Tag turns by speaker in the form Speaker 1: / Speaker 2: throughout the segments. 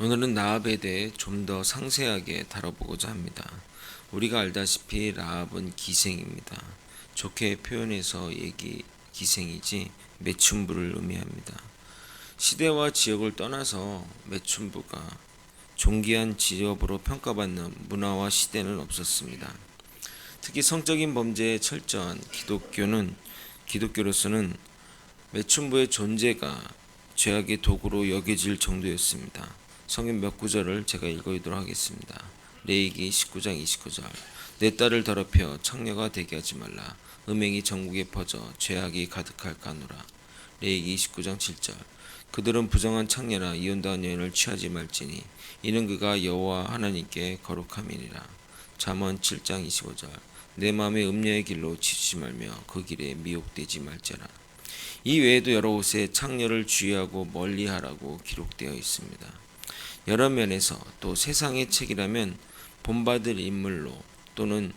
Speaker 1: 오늘은 라합에 대해 좀 더 상세하게 다뤄보고자 합니다. 우리가 알다시피 라합은 기생입니다. 좋게 표현해서 기생이지 매춘부를 의미합니다. 시대와 지역을 떠나서 매춘부가 존귀한 직업으로 평가받는 문화와 시대는 없었습니다. 특히 성적인 범죄에 철저한 기독교로서는 매춘부의 존재가 죄악의 도구로 여겨질 정도였습니다. 성경 몇 구절을 제가 읽어드리도록 하겠습니다. 레위기 19장 29절. 내 딸을 더럽혀 창녀가 되게 하지 말라. 음행이 전국에 퍼져 죄악이 가득할까노라. 레위기 19장 7절. 그들은 부정한 창녀나 이혼당한 여인을 취하지 말지니 이는 그가 여호와 하나님께 거룩함이니라. 잠언 7장 25절. 내 마음의 음녀의 길로 치지 말며 그 길에 미혹되지 말지라. 이 외에도 여러 곳에 창녀를 주의하고 멀리하라고 기록되어 있습니다. 여러 면에서 또 세상의 책이라면 본받을 인물로 또는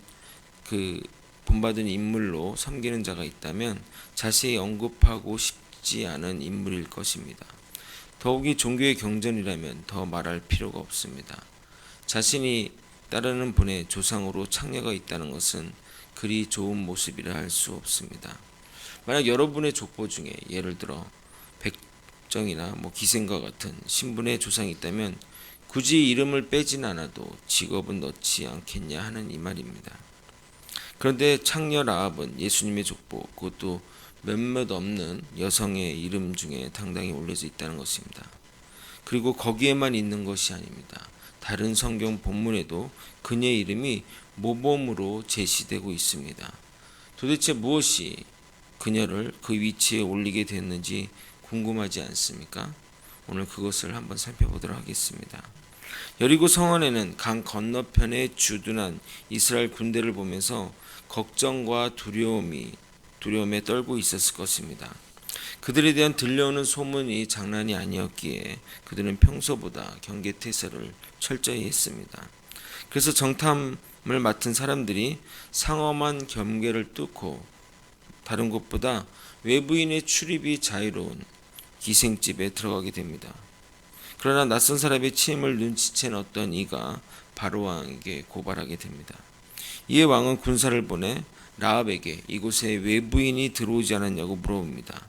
Speaker 1: 그 본받은 인물로 섬기는 자가 있다면 자세히 언급하고 싶지 않은 인물일 것입니다. 더욱이 종교의 경전이라면 더 말할 필요가 없습니다. 자신이 따르는 분의 조상으로 창녀가 있다는 것은 그리 좋은 모습이라 할 수 없습니다. 만약 여러분의 족보 중에 예를 들어 백정이나 기생과 같은 신분의 조상이 있다면 굳이 이름을 빼진 않아도 직업은 넣지 않겠냐 하는 이 말입니다. 그런데 창녀 라합은 예수님의 족보, 그것도 몇몇 없는 여성의 이름 중에 당당히 올려져 있다는 것입니다. 그리고 거기에만 있는 것이 아닙니다. 다른 성경 본문에도 그녀의 이름이 모범으로 제시되고 있습니다. 도대체 무엇이 그녀를 그 위치에 올리게 됐는지 궁금하지 않습니까? 오늘 그것을 한번 살펴보도록 하겠습니다. 여리고 성안에는 강 건너편에 주둔한 이스라엘 군대를 보면서 걱정과 두려움에 떨고 있었을 것입니다. 그들에 대한 들려오는 소문이 장난이 아니었기에 그들은 평소보다 경계태세를 철저히 했습니다. 그래서 정탐을 맡은 사람들이 상엄한 경계를 뚫고 다른 곳보다 외부인의 출입이 자유로운 기생집에 들어가게 됩니다. 그러나 낯선 사람의 침입을 눈치챈 어떤 이가 바로 왕에게 고발하게 됩니다. 이에 왕은 군사를 보내 라합에게 이곳에 외부인이 들어오지 않았냐고 물어봅니다.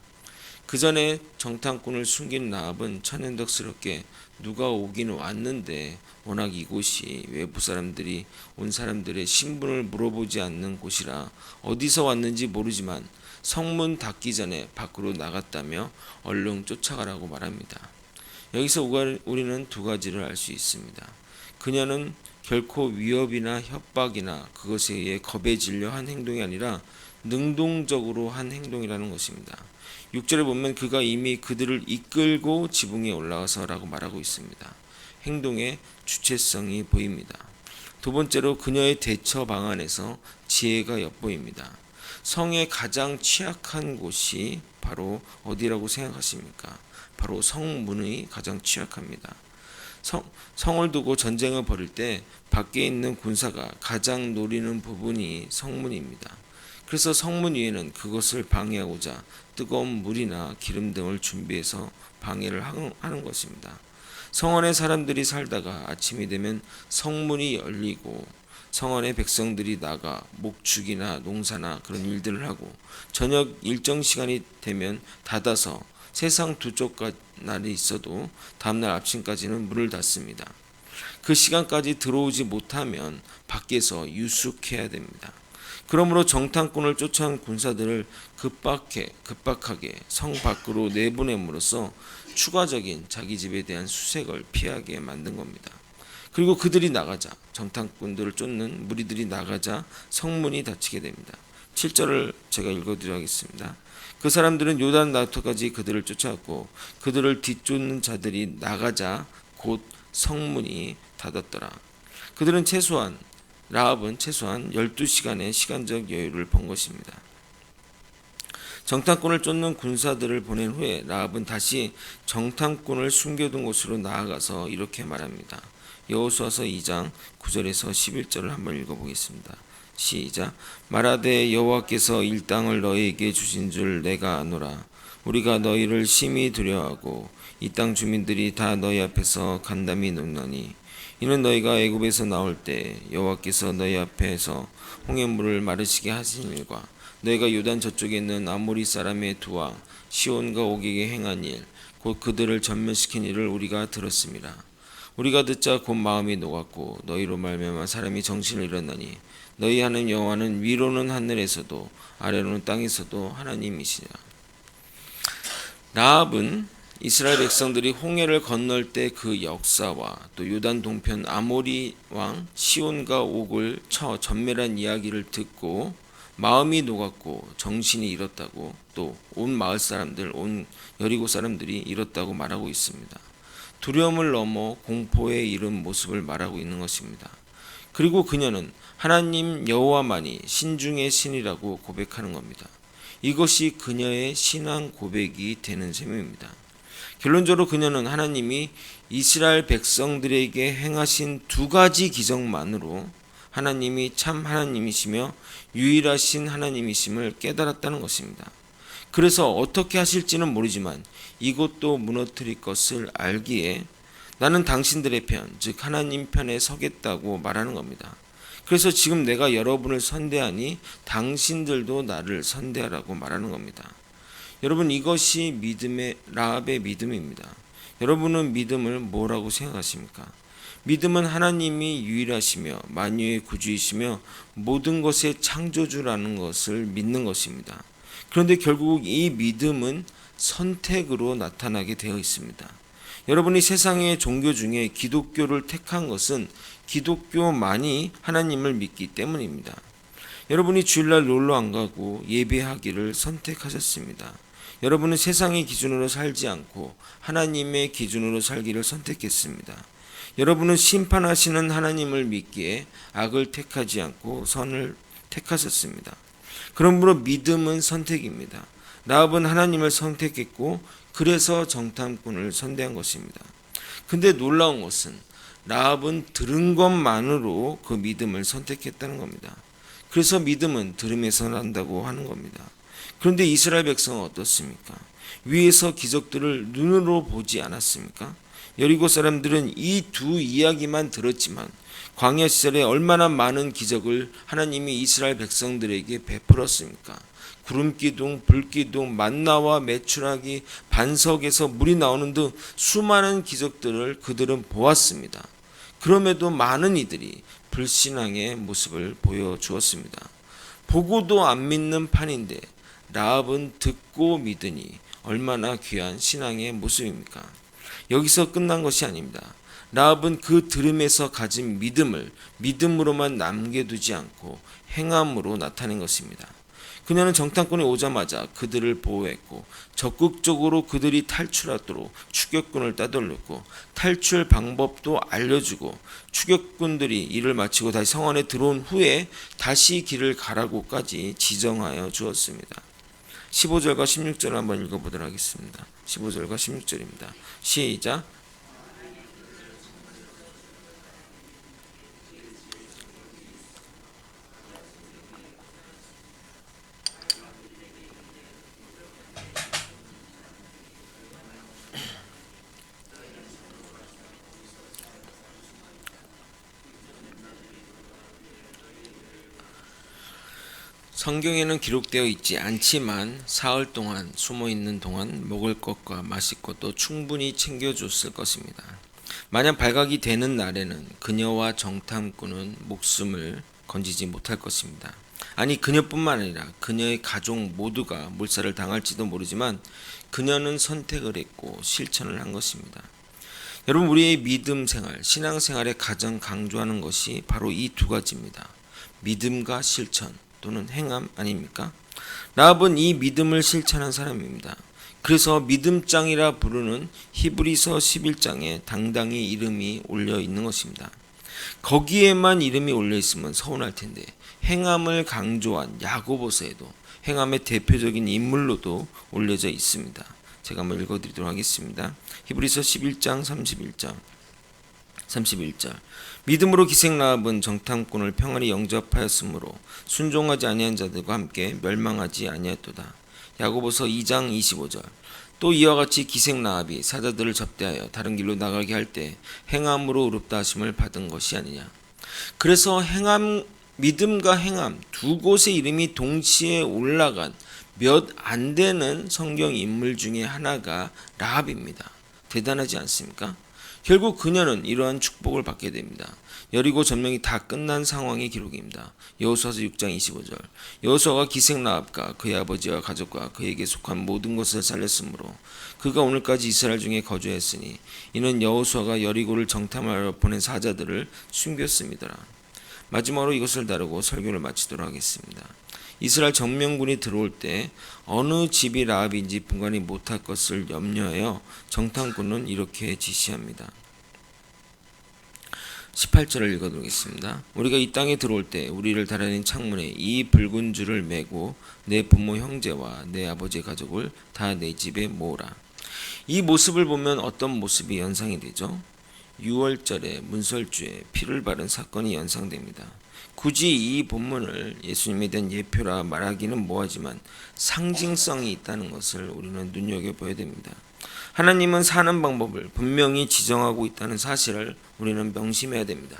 Speaker 1: 그 전에 정탐꾼을 숨긴 라합은 천연덕스럽게 누가 오긴 왔는데 워낙 이곳이 외부 사람들이 온 사람들의 신분을 물어보지 않는 곳이라 어디서 왔는지 모르지만 성문 닫기 전에 밖으로 나갔다며 얼른 쫓아가라고 말합니다. 여기서 우리는 두 가지를 알 수 있습니다. 그녀는 결코 위협이나 협박이나 그것에 의해 겁에 질려 한 행동이 아니라 능동적으로 한 행동이라는 것입니다. 6절에 보면 그가 이미 그들을 이끌고 지붕에 올라가서라고 말하고 있습니다. 행동의 주체성이 보입니다. 두 번째로 그녀의 대처 방안에서 지혜가 엿보입니다. 성의 가장 취약한 곳이 바로 어디라고 생각하십니까? 바로 성문이 가장 취약합니다. 성을 두고 전쟁을 벌일 때 밖에 있는 군사가 가장 노리는 부분이 성문입니다. 그래서 성문 위에는 그것을 방해하고자 뜨거운 물이나 기름 등을 준비해서 방해를 하는 것입니다. 성안에 사람들이 살다가 아침이 되면 성문이 열리고 성안의 백성들이 나가 목축이나 농사나 그런 일들을 하고 저녁 일정 시간이 되면 닫아서 세상 두 쪽 날이 있어도 다음날 아침까지는 문을 닫습니다. 그 시간까지 들어오지 못하면 밖에서 유숙해야 됩니다. 그러므로 정탐꾼을 쫓아온 군사들을 급박하게 성 밖으로 내보냄으로써 추가적인 자기 집에 대한 수색을 피하게 만든 겁니다. 그리고 그들이 나가자 정탐꾼들을 쫓는 무리들이 나가자 성문이 닫히게 됩니다. 7절을 제가 읽어드리겠습니다. 그 사람들은 요단 나토까지 그들을 쫓아왔고 그들을 뒤쫓는 자들이 나가자 곧 성문이 닫았더라. 그들은 라합은 최소한 12시간의 시간적 여유를 본 것입니다. 정탐꾼을 쫓는 군사들을 보낸 후에 라합은 다시 정탐꾼을 숨겨둔 곳으로 나아가서 이렇게 말합니다. 여호수아서 2장 9절에서 11절을 한번 읽어보겠습니다. 시작. 말하되 여호와께서 이 땅을 너희에게 주신 줄 내가 아노라. 우리가 너희를 심히 두려워하고 이 땅 주민들이 다 너희 앞에서 간담이 논나니 이는 너희가 애굽에서 나올 때 여호와께서 너희 앞에서 홍해물을 마르시게 하신 일과 너희가 요단 저쪽에 있는 아모리 사람의 두 왕 시온과 오게게 행한 일 곧 그들을 전멸시킨 일을 우리가 들었습니다. 우리가 듣자 곧 마음이 녹았고 너희로 말미암아 사람이 정신을 잃었나니 너희 하나님 여호와는 위로는 하늘에서도 아래로는 땅에서도 하나님이시라. 라합은 이스라엘 백성들이 홍해를 건널 때 그 역사와 또 요단 동편 아모리 왕 시온과 옥을 쳐 전멸한 이야기를 듣고 마음이 녹았고 정신이 잃었다고, 또 온 마을 사람들, 온 여리고 사람들이 잃었다고 말하고 있습니다. 두려움을 넘어 공포에 이른 모습을 말하고 있는 것입니다. 그리고 그녀는 하나님 여호와만이 신중의 신이라고 고백하는 겁니다. 이것이 그녀의 신앙 고백이 되는 셈입니다. 결론적으로 그녀는 하나님이 이스라엘 백성들에게 행하신 두 가지 기적만으로 하나님이 참 하나님이시며 유일하신 하나님이심을 깨달았다는 것입니다. 그래서 어떻게 하실지는 모르지만 이곳도 무너뜨릴 것을 알기에 나는 당신들의 편, 즉 하나님 편에 서겠다고 말하는 겁니다. 그래서 지금 내가 여러분을 선대하니 당신들도 나를 선대하라고 말하는 겁니다. 여러분, 이것이 라합의 믿음입니다. 여러분은 믿음을 뭐라고 생각하십니까? 믿음은 하나님이 유일하시며 만유의 구주이시며 모든 것의 창조주라는 것을 믿는 것입니다. 그런데 결국 이 믿음은 선택으로 나타나게 되어 있습니다. 여러분이 세상의 종교 중에 기독교를 택한 것은 기독교만이 하나님을 믿기 때문입니다. 여러분이 주일날 놀러 안 가고 예배하기를 선택하셨습니다. 여러분은 세상의 기준으로 살지 않고 하나님의 기준으로 살기를 선택했습니다. 여러분은 심판하시는 하나님을 믿기에 악을 택하지 않고 선을 택하셨습니다. 그러므로 믿음은 선택입니다. 라합은 하나님을 선택했고 그래서 정탐꾼을 선대한 것입니다. 근데 놀라운 것은 라합은 들은 것만으로 그 믿음을 선택했다는 겁니다. 그래서 믿음은 들음에서 난다고 하는 겁니다. 그런데 이스라엘 백성은 어떻습니까? 위에서 기적들을 눈으로 보지 않았습니까? 여리고 사람들은 이 두 이야기만 들었지만 광야 시절에 얼마나 많은 기적을 하나님이 이스라엘 백성들에게 베풀었습니까? 구름기둥, 불기둥, 만나와 메추라기, 반석에서 물이 나오는 등 수많은 기적들을 그들은 보았습니다. 그럼에도 많은 이들이 불신앙의 모습을 보여주었습니다. 보고도 안 믿는 판인데 라합은 듣고 믿으니 얼마나 귀한 신앙의 모습입니까? 여기서 끝난 것이 아닙니다. 라합은 그 들음에서 가진 믿음을 믿음으로만 남겨두지 않고 행함으로 나타낸 것입니다. 그녀는 정탐꾼이 오자마자 그들을 보호했고 적극적으로 그들이 탈출하도록 추격군을 따돌렸고 탈출 방법도 알려주고 추격군들이 일을 마치고 다시 성 안에 들어온 후에 다시 길을 가라고까지 지정하여 주었습니다. 15절과 16절을 한번 읽어보도록 하겠습니다. 15절과 16절입니다. 시작. 성경에는 기록되어 있지 않지만 사흘 동안 숨어있는 동안 먹을 것과 마실 것도 충분히 챙겨줬을 것입니다. 만약 발각이 되는 날에는 그녀와 정탐꾼은 목숨을 건지지 못할 것입니다. 아니, 그녀뿐만 아니라 그녀의 가족 모두가 몰살을 당할지도 모르지만 그녀는 선택을 했고 실천을 한 것입니다. 여러분, 우리의 믿음 생활, 신앙 생활에 가장 강조하는 것이 바로 이 두 가지입니다. 믿음과 실천 또는 행함 아닙니까? 라합은 이 믿음을 실천한 사람입니다. 그래서 믿음장이라 부르는 히브리서 11장에 당당히 이름이 올려 있는 것입니다. 거기에만 이름이 올려 있으면 서운할 텐데 행함을 강조한 야고보서에도 행함의 대표적인 인물로도 올려져 있습니다. 제가 한번 읽어드리도록 하겠습니다. 히브리서 11장 31절 믿음으로 기생 라합은 정탐꾼을 평안히 영접하였으므로 순종하지 아니한 자들과 함께 멸망하지 아니하였도다. 야고보서 2장 25절. 또 이와 같이 기생 라합이 사자들을 접대하여 다른 길로 나가게 할 때 행함으로 의롭다 하심을 받은 것이 아니냐. 그래서 믿음과 행함 두 곳의 이름이 동시에 올라간 몇 안 되는 성경 인물 중에 하나가 라합입니다. 대단하지 않습니까? 결국 그녀는 이러한 축복을 받게 됩니다. 여리고 점령이 다 끝난 상황의 기록입니다. 여호수아서 6장 25절. 여호수아가 기생 라합과 그의 아버지와 가족과 그에게 속한 모든 것을 살렸으므로 그가 오늘까지 이스라엘 중에 거주했으니 이는 여호수아가 여리고를 정탐하러 보낸 사자들을 숨겼습니다. 마지막으로 이것을 다루고 설교를 마치도록 하겠습니다. 이스라엘 정명군이 들어올 때 어느 집이 라합인지 분간이 못할 것을 염려하여 정탐꾼은 이렇게 지시합니다. 18절을 읽어드리겠습니다. 우리가 이 땅에 들어올 때 우리를 달아낸 창문에 이 붉은 줄을 매고 내 부모 형제와 내 아버지의 가족을 다 내 집에 모으라. 이 모습을 보면 어떤 모습이 연상이 되죠? 6월절에 문설주에 피를 바른 사건이 연상됩니다. 굳이 이 본문을 예수님에 대한 예표라 말하기는 뭐하지만 상징성이 있다는 것을 우리는 눈여겨봐야 됩니다. 하나님은 사는 방법을 분명히 지정하고 있다는 사실을 우리는 명심해야 됩니다.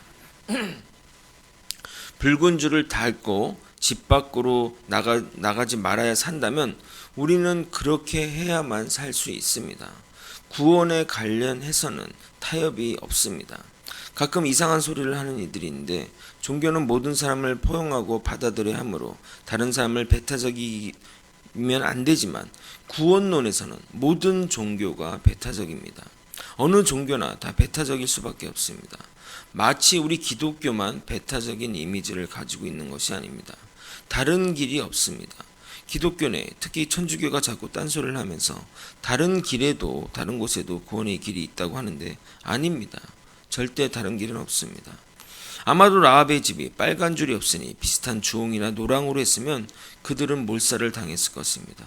Speaker 1: 붉은 줄을 달고 집 밖으로 나가지 말아야 산다면 우리는 그렇게 해야만 살 수 있습니다. 구원에 관련해서는 타협이 없습니다. 가끔 이상한 소리를 하는 이들이 있는데 종교는 모든 사람을 포용하고 받아들여야 하므로 다른 사람을 배타적이면 안 되지만 구원론에서는 모든 종교가 배타적입니다. 어느 종교나 다 배타적일 수밖에 없습니다. 마치 우리 기독교만 배타적인 이미지를 가지고 있는 것이 아닙니다. 다른 길이 없습니다. 기독교 내 특히 천주교가 자꾸 딴소리를 하면서 다른 길에도 다른 곳에도 구원의 길이 있다고 하는데 아닙니다. 절대 다른 길은 없습니다. 아마도 라합의 집이 빨간 줄이 없으니 비슷한 주홍이나 노랑으로 했으면 그들은 몰살을 당했을 것입니다.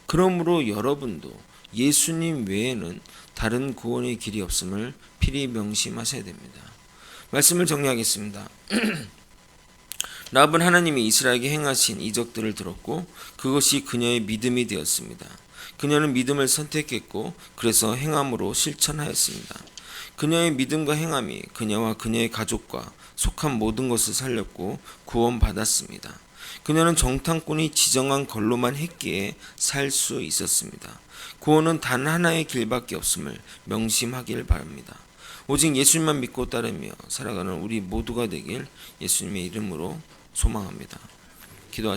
Speaker 1: 그러므로 여러분도 예수님 외에는 다른 구원의 길이 없음을 필히 명심하셔야 됩니다. 말씀을 정리하겠습니다. 라합은 하나님이 이스라엘에게 행하신 이적들을 들었고 그것이 그녀의 믿음이 되었습니다. 그녀는 믿음을 선택했고 그래서 행함으로 실천하였습니다. 그녀의 믿음과 행함이 그녀와 그녀의 가족과 속한 모든 것을 살렸고 구원받았습니다. 그녀는 정탐꾼이 지정한 걸로만 했기에 살 수 있었습니다. 구원은 단 하나의 길밖에 없음을 명심하길 바랍니다. 오직 예수님만 믿고 따르며 살아가는 우리 모두가 되길 예수님의 이름으로 소망합니다.